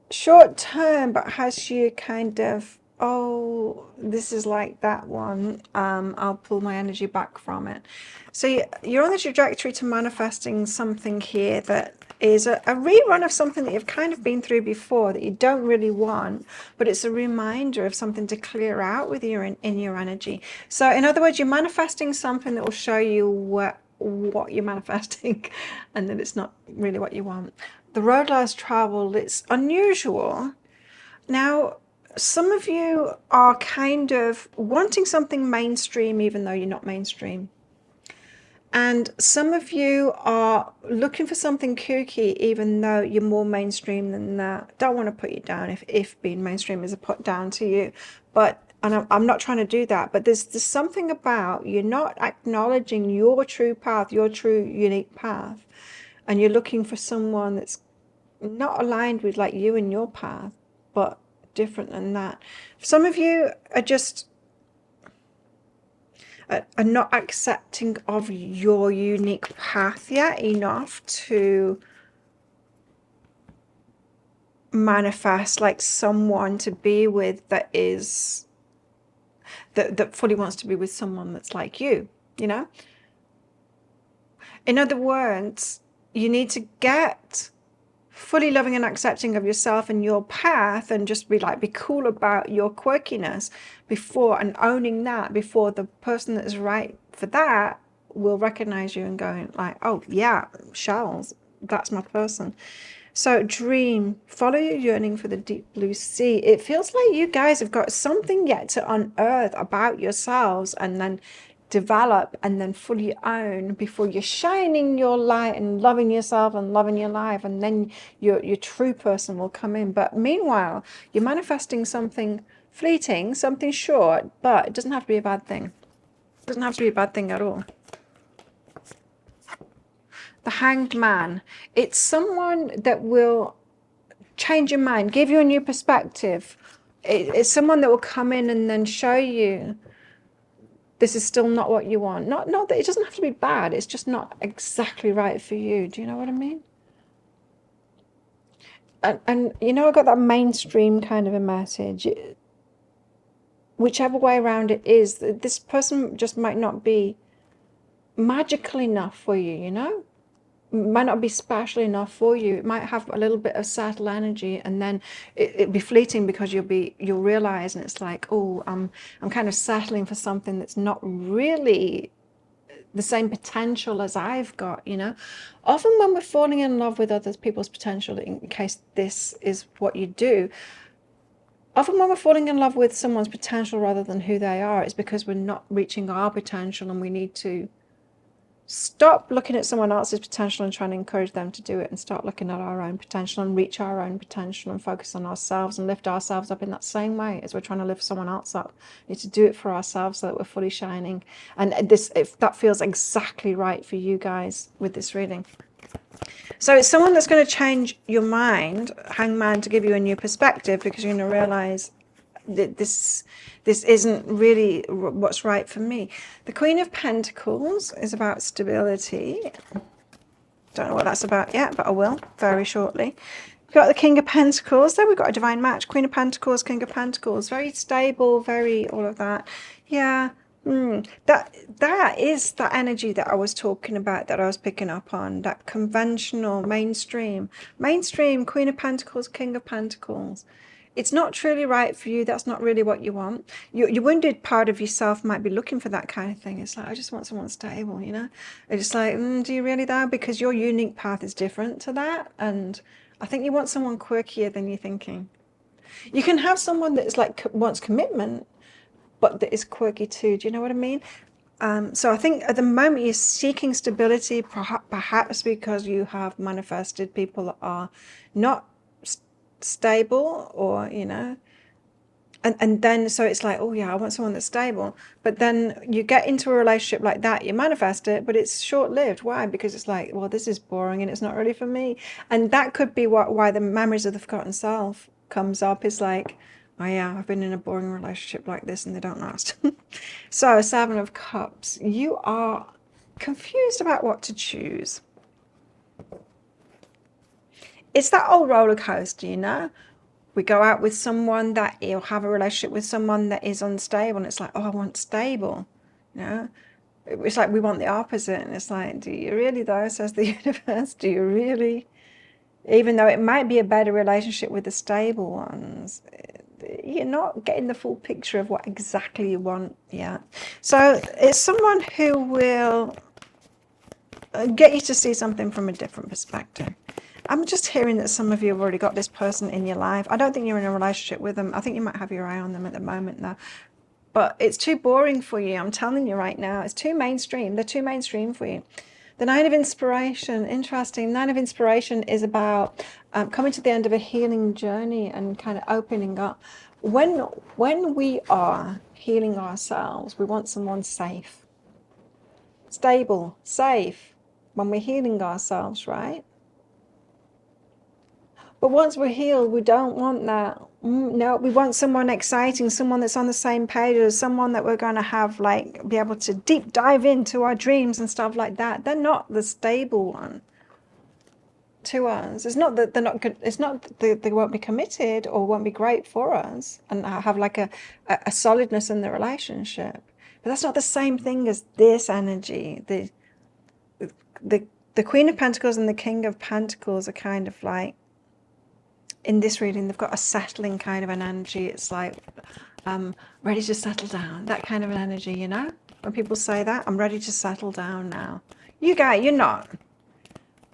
short-term, but has you kind of, oh, this is like that one. I'll pull my energy back from it. So you're on the trajectory to manifesting something here that is a rerun of something that you've kind of been through before that you don't really want, but it's a reminder of something to clear out with your in your energy. So in other words, you're manifesting something that will show you what you're manifesting, and that it's not really what you want. The road less traveled, it's unusual. Now, some of you are kind of wanting something mainstream even though you're not mainstream. And some of you are looking for something kooky even though you're more mainstream than that. Don't want to put you down if being mainstream is a put down to you. But, and I'm not trying to do that, but there's something about you're not acknowledging your true path, your true unique path. And you're looking for someone that's not aligned with like you and your path, but different than that. Some of you are just are not accepting of your unique path yet enough to manifest like someone to be with that is that fully wants to be with someone that's like you know. In other words, you need to get fully loving and accepting of yourself and your path, and just be cool about your quirkiness before, and owning that before the person that is right for that will recognize you and go like, oh yeah, shells, that's my person. So dream, follow your yearning for the deep blue sea. It feels like you guys have got something yet to unearth about yourselves, and then develop, and then fully own before you're shining your light and loving yourself and loving your life, and then your true person will come in. But meanwhile, you're manifesting something fleeting, something short, but it doesn't have to be a bad thing. It doesn't have to be a bad thing at all. The Hanged Man. It's someone that will change your mind, give you a new perspective. It's someone that will come in and then show you this is still not what you want. Not that it doesn't have to be bad. It's just not exactly right for you. Do you know what I mean? And you know, I got that mainstream kind of a message. Whichever way around it is, this person just might not be magical enough for you, you know? Might not be special enough for you. It might have a little bit of subtle energy, and then it'd be fleeting because you'll realize, and it's like, oh, I'm kind of settling for something that's not really the same potential as I've got, you know. Often when we're falling in love with other people's potential, in case this is what you do, often when we're falling in love with someone's potential rather than who they are, it's because we're not reaching our potential, and we need to stop looking at someone else's potential and trying to encourage them to do it, and start looking at our own potential and reach our own potential and focus on ourselves and lift ourselves up in that same way as we're trying to lift someone else up. We need to do it for ourselves so that we're fully shining. And this, if that feels exactly right for you guys with this reading. So it's someone that's going to change your mind, Hangman, to give you a new perspective, because you're going to realize that this isn't really what's right for me. The Queen of Pentacles is about stability. Don't know what that's about yet, but I will very shortly. We've got the King of Pentacles. There we've got a divine match. Queen of Pentacles, King of Pentacles. Very stable, very all of that. Yeah. That is that energy that I was talking about, that I was picking up on. That conventional, mainstream, Queen of Pentacles, King of Pentacles. It's not truly right for you. That's not really what you want. Your wounded part of yourself might be looking for that kind of thing. It's like, I just want someone stable, you know? It's just like, do you really though? Because your unique path is different to that. And I think you want someone quirkier than you're thinking. You can have someone that's like wants commitment, but that is quirky too. Do you know what I mean? So I think at the moment you're seeking stability, perhaps because you have manifested people that are not stable, or you know, and then so it's like, oh yeah, I want someone that's stable. But then you get into a relationship like that, you manifest it, but it's short-lived. Why? Because it's like, well, this is boring and it's not really for me. And that could be why the memories of the forgotten self comes up. Is like, oh yeah, I've been in a boring relationship like this and they don't last. So Seven of Cups, you are confused about what to choose. It's that old roller coaster, you know. We go out with someone that you'll have a relationship with someone that is unstable, and it's like, oh, I want stable, you know. It's like we want the opposite, and it's like, do you really though, says the universe? Do you really? Even though it might be a better relationship with the stable ones, you're not getting the full picture of what exactly you want yet. So it's someone who will get you to see something from a different perspective. I'm just hearing that some of you have already got this person in your life. I don't think you're in a relationship with them. I think you might have your eye on them at the moment though. But it's too boring for you. I'm telling you right now. It's too mainstream. They're too mainstream for you. The Nine of Inspiration. Interesting. Nine of Inspiration is about coming to the end of a healing journey and kind of opening up. When we are healing ourselves, we want someone safe, stable, safe. When we're healing ourselves, right? But once we're healed, we don't want that. No, we want someone exciting, someone that's on the same page, or someone that we're going to have, like, be able to deep dive into our dreams and stuff like that. They're not the stable one to us. It's not that they're not good. It's not that they won't be committed or won't be great for us and have like a solidness in the relationship. But that's not the same thing as this energy. The Queen of Pentacles and the King of Pentacles are kind of like, in this reading, they've got a settling kind of an energy. It's like, ready to settle down. That kind of an energy, you know? When people say that, I'm ready to settle down now. You guys, you're not.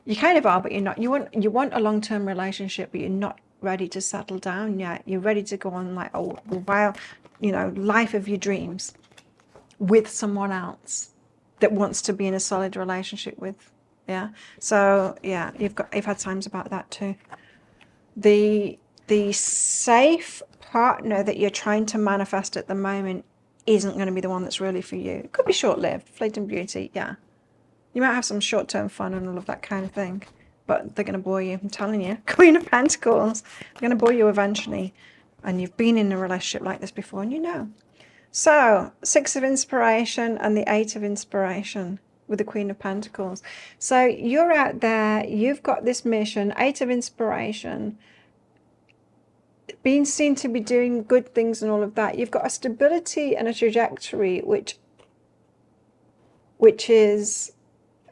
You kind of are, but you're not. You want a long-term relationship, but you're not ready to settle down yet. You're ready to go on like a wild, you know, life of your dreams with someone else that wants to be in a solid relationship with. Yeah. So yeah, you've had times about that too. The safe partner that you're trying to manifest at the moment isn't going to be the one that's really for you. It could be short-lived, fleeting beauty, yeah. You might have some short-term fun and all of that kind of thing, but they're going to bore you. I'm telling you. Queen of Pentacles, they're going to bore you eventually. And you've been in a relationship like this before, and you know. So, Six of Inspiration and the Eight of Inspiration with the Queen of Pentacles. So you're out there, you've got this mission, Eight of Inspiration. being seen to be doing good things and all of that. You've got a stability and a trajectory which is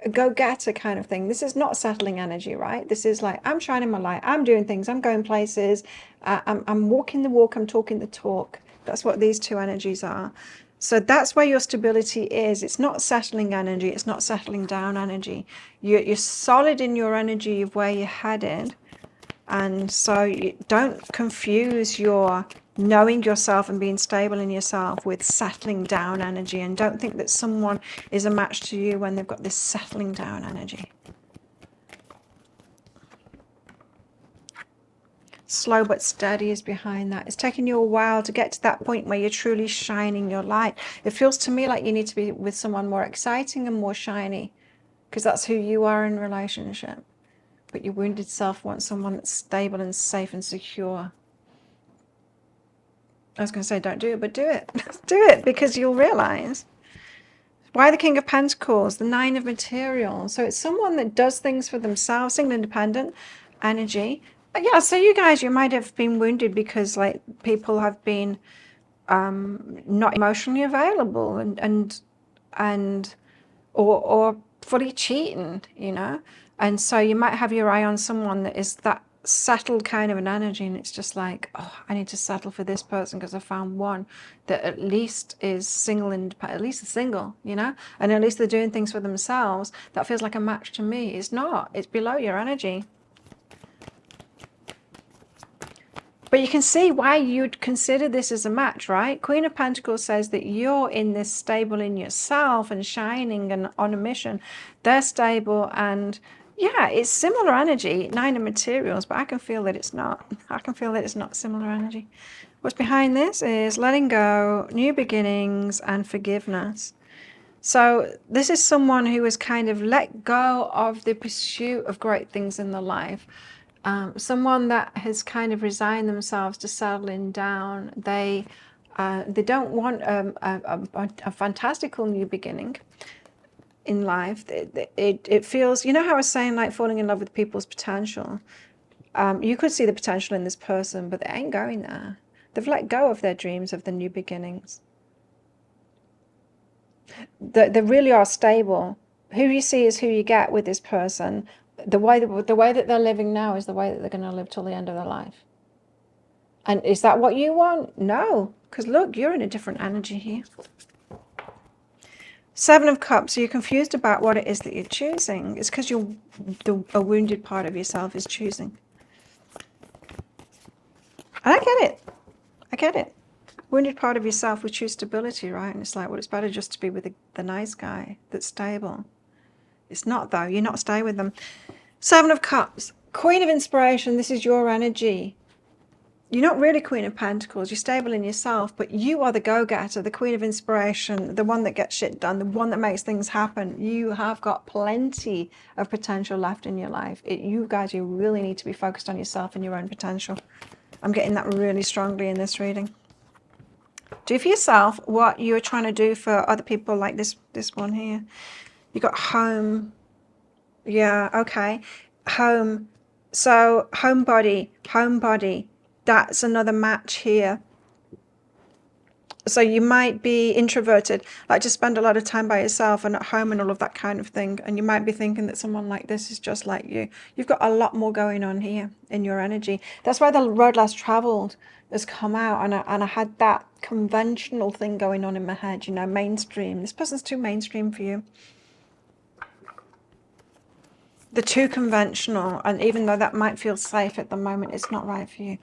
a go-getter kind of thing. This is not settling energy, right? This is like, I'm shining my light, I'm doing things, I'm going places, I'm walking the walk, I'm talking the talk. That's what these two energies are. So that's where your stability is. It's not settling energy, it's not settling down energy. You're solid in your energy of where you're headed. And so you don't confuse your knowing yourself and being stable in yourself with settling down energy. And don't think that someone is a match to you when they've got this settling down energy. Slow but steady is behind that. It's taking you a while to get to that point where you're truly shining your light. It feels to me like you need to be with someone more exciting and more shiny, because that's who you are in relationship. But your wounded self wants someone that's stable and safe and secure. I was going to say don't do it, but do it. Do it, because you'll realize. Why the King of Pentacles? The Nine of Materials. So it's someone that does things for themselves, single independent energy. Yeah, so you guys, you might have been wounded because like people have been not emotionally available and or fully cheating, you know. And so you might have your eye on someone that is that settled kind of an energy, and it's just like, oh, I need to settle for this person because I found one that at least is single and at least they're single, you know, and at least they're doing things for themselves. That feels like a match to me. It's not. It's below your energy. But you can see why you'd consider this as a match, right? Queen of Pentacles says that you're in this stable in yourself and shining and on a mission. They're stable and yeah, it's similar energy, Nine of Materials, but I can feel that it's not. I can feel that it's not similar energy. What's behind this is letting go, new beginnings, and forgiveness. So this is someone who has kind of let go of the pursuit of great things in their life. Someone that has kind of resigned themselves to settling down. They don't want a fantastical new beginning in life. It feels, you know how I was saying, like falling in love with people's potential. You could see the potential in this person, but they ain't going there. They've let go of their dreams of the new beginnings. They really are stable. Who you see is who you get with this person. The way that they're living now is the way that they're going to live till the end of their life. And is that what you want? No, because look, you're in a different energy here. Seven of Cups. So you're confused about what it is that you're choosing. It's because a wounded part of yourself is choosing. And I get it. I get it. Wounded part of yourself would choose stability, right? And it's like, well, it's better just to be with the nice guy that's stable. It's not, though. You're not staying with them. Seven of Cups. Queen of Inspiration. This is your energy. You're not really Queen of Pentacles. You're stable in yourself, but you are the go-getter, the Queen of Inspiration, the one that gets shit done, the one that makes things happen. You have got plenty of potential left in your life. You guys, you really need to be focused on yourself and your own potential. I'm getting that really strongly in this reading. Do for yourself what you're trying to do for other people, like this one here. You got home. Yeah, okay. Home. So homebody. That's another match here. So you might be introverted, like just spend a lot of time by yourself and at home and all of that kind of thing. And you might be thinking that someone like this is just like you. You've got a lot more going on here in your energy. That's why the road less traveled has come out. And I had that conventional thing going on in my head, you know, mainstream. This person's too mainstream for you. They're too conventional. And even though that might feel safe at the moment, it's not right for you.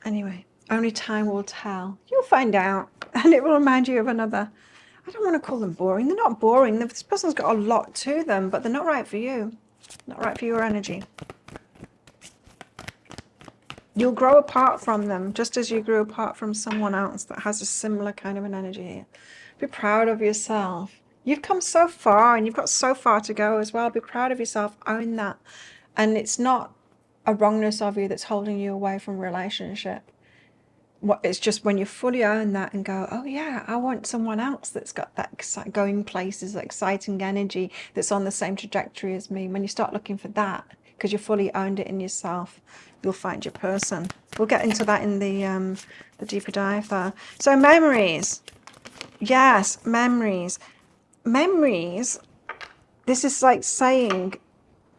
Anyway, only time will tell. You'll find out. And it will remind you of another. I don't want to call them boring. They're not boring. This person's got a lot to them, but they're not right for you. Not right for your energy. You'll grow apart from them, just as you grew apart from someone else that has a similar kind of an energy here. Be proud of yourself. You've come so far, and you've got so far to go as well. Be proud of yourself. Own that. And it's not a wrongness of you that's holding you away from relationship. It's just when you fully own that and go, oh yeah, I want someone else that's got that going places, exciting energy, that's on the same trajectory as me. When you start looking for that, because you fully owned it in yourself, you'll find your person. We'll get into that in the deeper dive there. So memories. Yes, memories. Memories. This is like saying,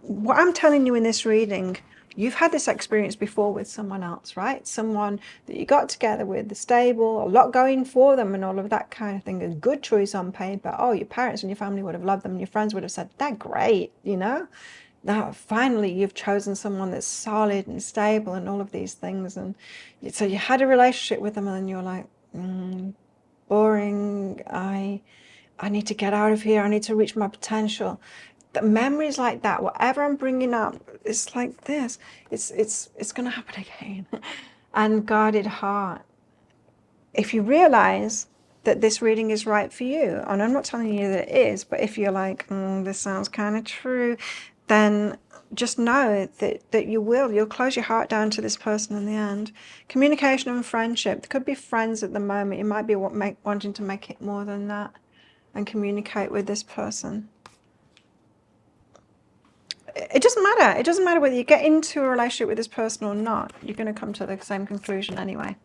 what I'm telling you in this reading, you've had this experience before with someone else, right? Someone that you got together with, the stable, a lot going for them and all of that kind of thing. A good choice on paper. Oh, your parents and your family would have loved them. And your friends would have said, they're great, you know? Now, finally, you've chosen someone that's solid and stable and all of these things. And so you had a relationship with them and then you're like, boring. I need to get out of here. I need to reach my potential. The memories like that, whatever I'm bringing up, it's like this. It's going to happen again. Unguarded heart. If you realize that this reading is right for you, and I'm not telling you that it is, but if you're like, this sounds kind of true, then just know that you'll close your heart down to this person in the end. Communication and friendship. There could be friends at the moment. You might be wanting to make it more than that and communicate with this person. It doesn't matter. It doesn't matter whether you get into a relationship with this person or not. You're going to come to the same conclusion anyway.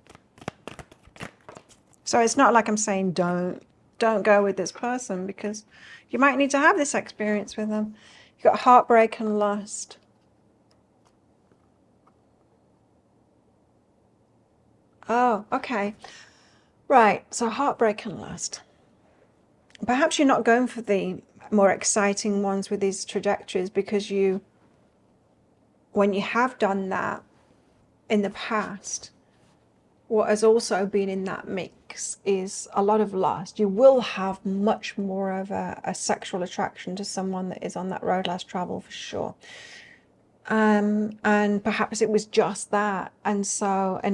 So it's not like I'm saying don't go with this person, because you might need to have this experience with them. You've got heartbreak and lust. Oh, okay. Right. So heartbreak and lust. Perhaps you're not going for the more exciting ones with these trajectories, because when you have done that in the past, what has also been in that mix is a lot of lust. You will have much more of a sexual attraction to someone that is on that road less traveled, for sure. And perhaps it was just that, and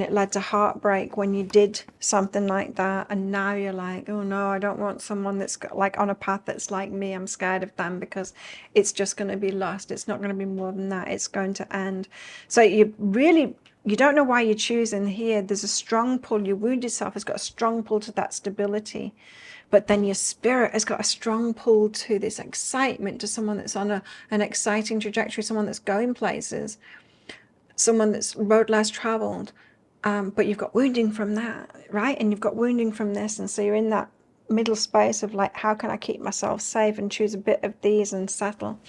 it led to heartbreak when you did something like that, and now you're like, oh no, I don't want someone that's like on a path that's like me. I'm scared of them because it's just going to be lust. It's not going to be more than that. It's going to end. So you don't know why you're choosing here. There's a strong pull. Your wounded self has got a strong pull to that stability. But then your spirit has got a strong pull to this excitement, to someone that's on an exciting trajectory, someone that's going places, someone that's road less traveled. But you've got wounding from that, right? And you've got wounding from this. And so you're in that middle space of like, how can I keep myself safe and choose a bit of these and settle?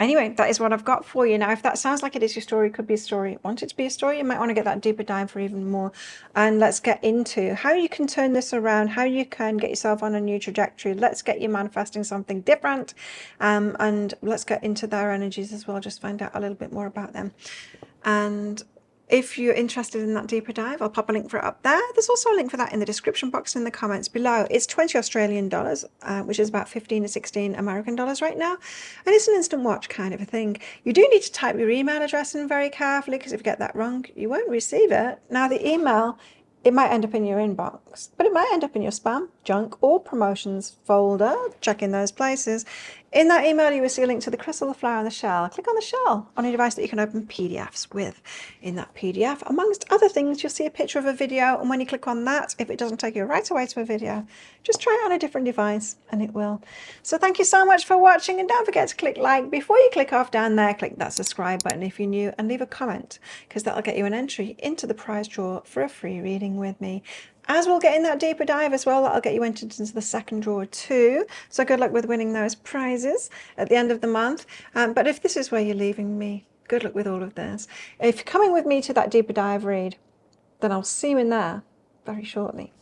Anyway, that is what I've got for you. Now, if that sounds like it is your story, it could be a story. Want it to be a story? You might want to get that deeper dive for even more. And let's get into how you can turn this around, how you can get yourself on a new trajectory. Let's get you manifesting something different. And let's get into their energies as well, just find out a little bit more about them. And if you're interested in that deeper dive, I'll pop a link for it up there. There's also a link for that in the description box in the comments below. It's 20 Australian dollars, which is about 15 to 16 American dollars right now. And it's an instant watch kind of a thing. You do need to type your email address in very carefully, because if you get that wrong, you won't receive it. Now, the email, it might end up in your inbox, but it might end up in your spam, junk, or promotions folder. Check in those places. In that email, you will see a link to the crystal, the flower, and the shell. Click on the shell on your device that you can open PDFs with. In that PDF, amongst other things, you'll see a picture of a video. And when you click on that, if it doesn't take you right away to a video, just try it on a different device and it will. So thank you so much for watching. And don't forget to click like. Before you click off down there, click that subscribe button if you're new, and leave a comment, because that'll get you an entry into the prize draw for a free reading with me. As we'll get in that deeper dive as well, that'll get you entered into the second draw too. So good luck with winning those prizes at the end of the month. But if this is where you're leaving me, good luck with all of this. If you're coming with me to that deeper dive read, then I'll see you in there very shortly.